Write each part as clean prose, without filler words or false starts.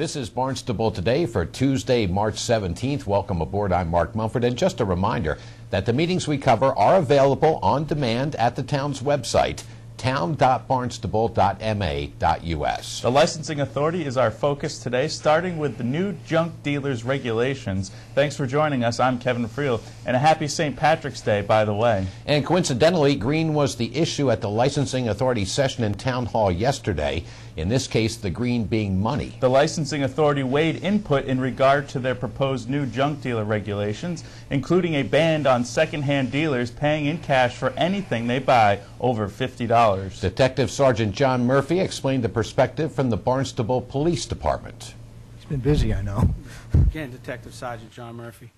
This is Barnstable Today for Tuesday, March 17th. Welcome aboard. I'm Mark Mumford. And just a reminder that the meetings we cover are available on demand at the town's website, town.barnstable.ma.us. The licensing authority is our focus today, starting with the new junk dealers regulations. Thanks for joining us. I'm Kevin Friel, and a happy St. Patrick's Day, by the way. And coincidentally, green was the issue at the licensing authority session in Town Hall yesterday. In this case, the green being money. The licensing authority weighed input in regard to their proposed new junk dealer regulations, including a ban on secondhand dealers paying in cash for anything they buy over $50. Detective Sergeant John Murphy explained the perspective from the Barnstable Police Department. It's been busy, I know. Again, Detective Sergeant John Murphy.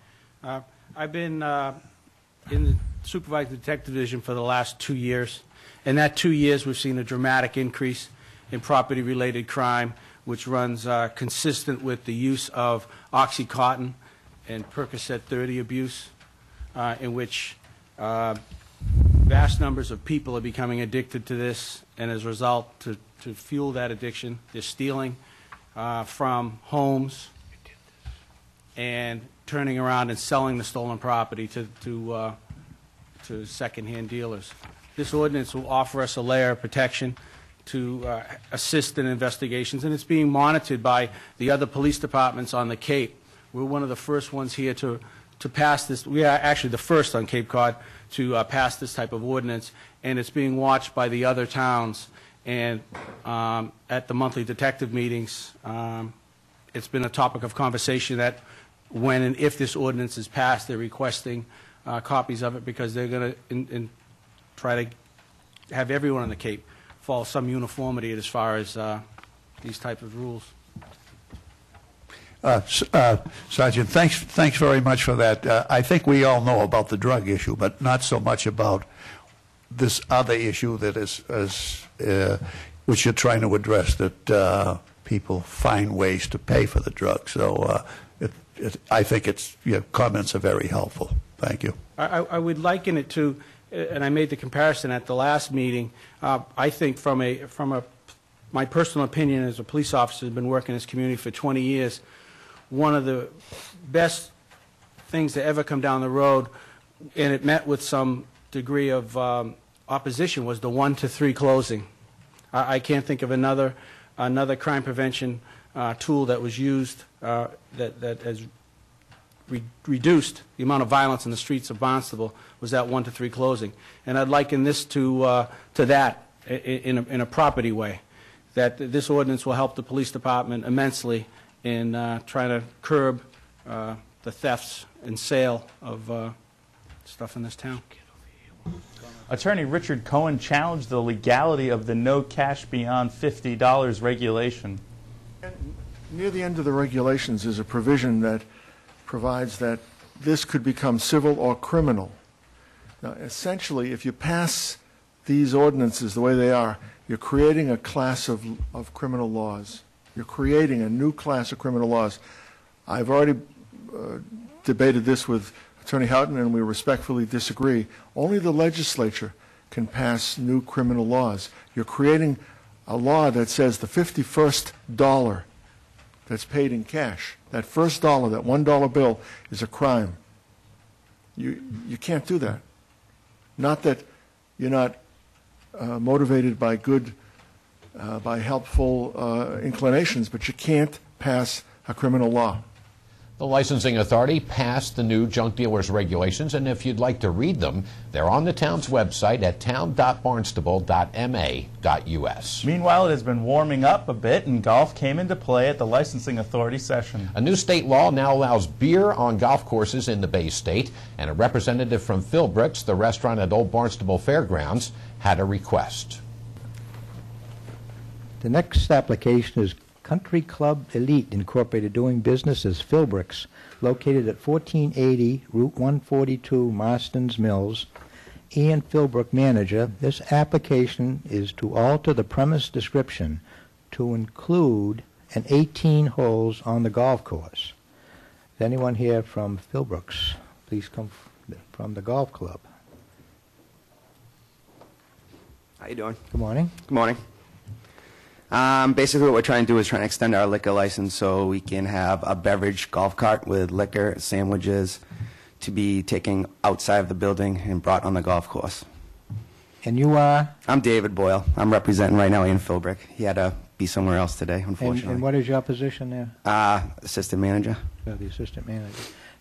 I've been in the Supervising Detective Division for the last 2 years. In that 2 years, we've seen a dramatic increase in property-related crime, which runs consistent with the use of Oxycontin and Percocet 30 abuse, in which vast numbers of people are becoming addicted to this, and as a result, to fuel that addiction, they're stealing from homes and turning around and selling the stolen property to secondhand dealers. This ordinance will offer us a layer of protection to assist in investigations, and it's being monitored by the other police departments on the Cape. We're one of the first ones here to pass this. We are actually the first on Cape Cod to pass this type of ordinance, and it's being watched by the other towns. And at the monthly detective meetings, it's been a topic of conversation that when and if this ordinance is passed, they're requesting copies of it because they're going to try to have everyone on the Cape follow some uniformity as far as these type of rules. Sergeant, thanks very much for that. I think we all know about the drug issue, but not so much about this other issue that is which you're trying to address, that people find ways to pay for the drug. So I think your comments are very helpful. Thank you. I would liken it to, and I made the comparison at the last meeting. I think from my personal opinion as a police officer, who's been working in this community for 20 years, one of the best things to ever come down the road, and it met with some degree of opposition, was the 1 to 3 closing. I can't think of another crime prevention tool that was used that has reduced the amount of violence in the streets of Barnstable, was that 1 to 3 closing. And I'd liken this to that in a property way, that this ordinance will help the police department immensely in trying to curb the thefts and sale of stuff in this town. Attorney Richard Cohen challenged the legality of the no cash beyond $50 regulation. Near the end of the regulations is a provision that provides that this could become civil or criminal. Now, essentially, if you pass these ordinances the way they are, you're creating a class of criminal laws. You're creating a new class of criminal laws. I've already debated this with Attorney Houghton, and we respectfully disagree. Only the legislature can pass new criminal laws. You're creating a law that says the 51st dollar that's paid in cash, that first dollar, that $1 bill, is a crime. You can't do that. Not that you're not motivated by by helpful inclinations, but you can't pass a criminal law. The licensing authority passed the new junk dealers regulations, and if you'd like to read them, they're on the town's website at town.barnstable.ma.us. Meanwhile, it has been warming up a bit, and golf came into play at the licensing authority session. A new state law now allows beer on golf courses in the Bay State, and a representative from Philbrooks, the restaurant at Old Barnstable Fairgrounds, had a request. The next application is Country Club Elite Incorporated, doing business as Philbrooks, located at 1480 Route 142, Marston's Mills. Ian Philbrook, manager. This application is to alter the premise description to include an 18 holes on the golf course. Is anyone here from Philbrooks? Please come from the golf club. How you doing? Good morning. Good morning. Basically, what we're trying to do is trying to extend our liquor license so we can have a beverage golf cart with liquor, sandwiches, to be taken outside of the building and brought on the golf course. And you are? I'm David Boyle. I'm representing right now Ian Philbrick. He had to be somewhere else today, unfortunately. And what is your position there? Assistant manager. You're the assistant manager.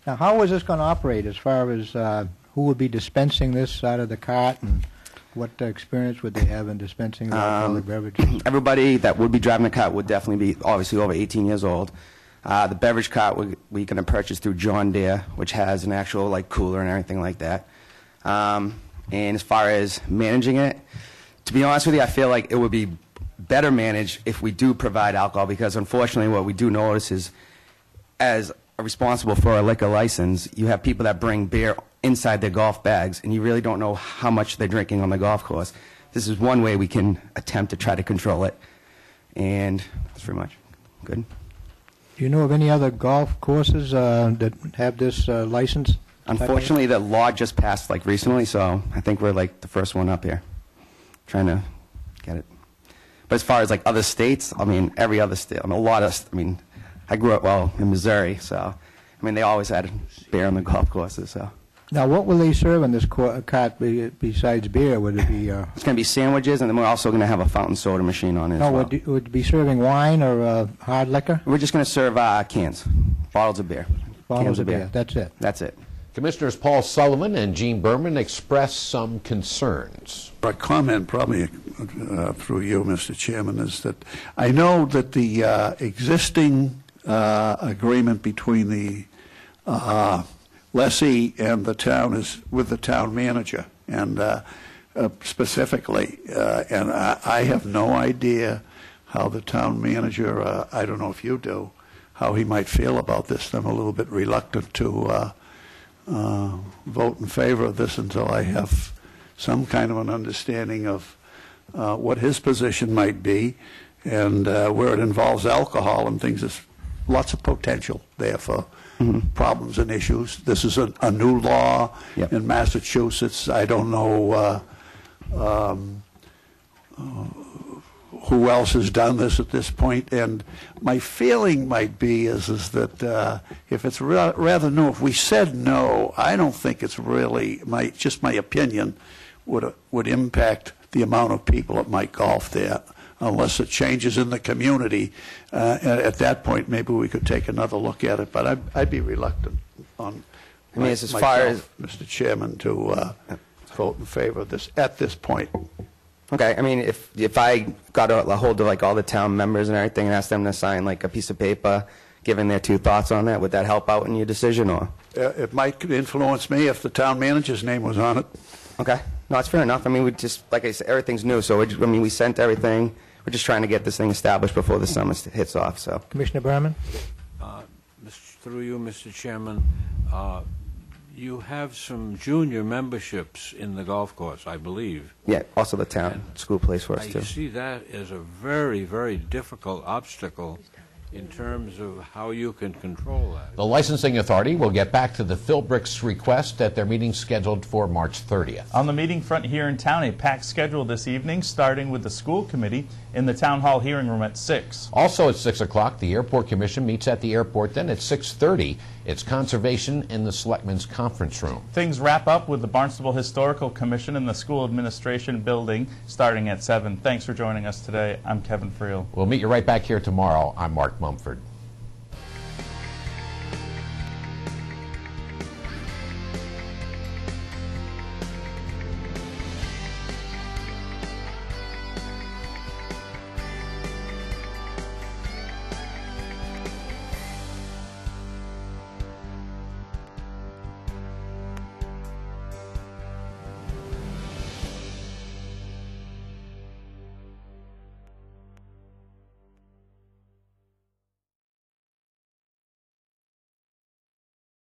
Now, how is this going to operate as far as who will be dispensing this out of the cart, and what experience would they have in dispensing the alcoholic beverages? Everybody that would be driving the cart would definitely be obviously over 18 years old. The beverage cart we're going to purchase through John Deere, which has an actual like cooler and everything like that. And as far as managing it, to be honest with you, I feel like it would be better managed if we do provide alcohol, because unfortunately what we do notice is, as responsible for a liquor license, you have people that bring beer inside their golf bags, and you really don't know how much they're drinking on the golf course. This is one way we can attempt to try to control it, and that's pretty much good. Do you know of any other golf courses that have this license? Unfortunately, the law just passed like recently, so I think we're like the first one up here, trying to get it. But as far as like other states, I mean, every other state, I mean, a lot of, I mean, I grew up, well, in Missouri, so, I mean, they always had beer on the golf courses, so. Now, what will they serve in this cart besides beer? Would it be... It's going to be sandwiches, and then we're also going to have a fountain soda machine on it as well. Would it be serving wine or hard liquor? We're just going to serve cans, bottles of beer. Bottles of beer, that's it. That's it. Commissioners Paul Sullivan and Gene Berman expressed some concerns. A comment, probably through you, Mr. Chairman, is that I know that the existing agreement between the lessee and the town is with the town manager, and specifically, and I have no idea how the town manager, I don't know if you do, how he might feel about this. I'm a little bit reluctant to vote in favor of this until I have some kind of an understanding of what his position might be, and where it involves alcohol and things. There's lots of potential there for problems and issues. This is a new law in Massachusetts. I don't know who else has done this at this point, and my feeling might be is that if it's rather new, if we said no, I don't think it's really, just my opinion, would impact the amount of people that might golf there, unless it changes in the community. At that point, maybe we could take another look at it, but I'd be reluctant on myself, Mr. Chairman, to vote in favor of this at this point. Okay, I mean, if I got a hold of like all the town members and everything and asked them to sign like a piece of paper giving their 2 thoughts on that, would that help out in your decision, or? It might influence me if the town manager's name was on it. Okay, no, that's fair enough. I mean, we just, like I said, everything's new, so we sent everything. We're just trying to get this thing established before the summer hits off. So, Commissioner Berman? Through you, Mr. Chairman, you have some junior memberships in the golf course, I believe. Yeah, also the town school plays for us, too. I see that as a very, very difficult obstacle in terms of how you can control that. The licensing authority will get back to the Philbricks' request at their meeting scheduled for March 30th. On the meeting front here in town, a packed schedule this evening, starting with the school committee in the town hall hearing room at 6. Also at 6 o'clock, the Airport Commission meets at the airport. Then at 6:30, it's conservation in the Selectmen's conference room. Things wrap up with the Barnstable Historical Commission in the school administration building starting at 7. Thanks for joining us today. I'm Kevin Friel. We'll meet you right back here tomorrow. I'm Mark Mumford.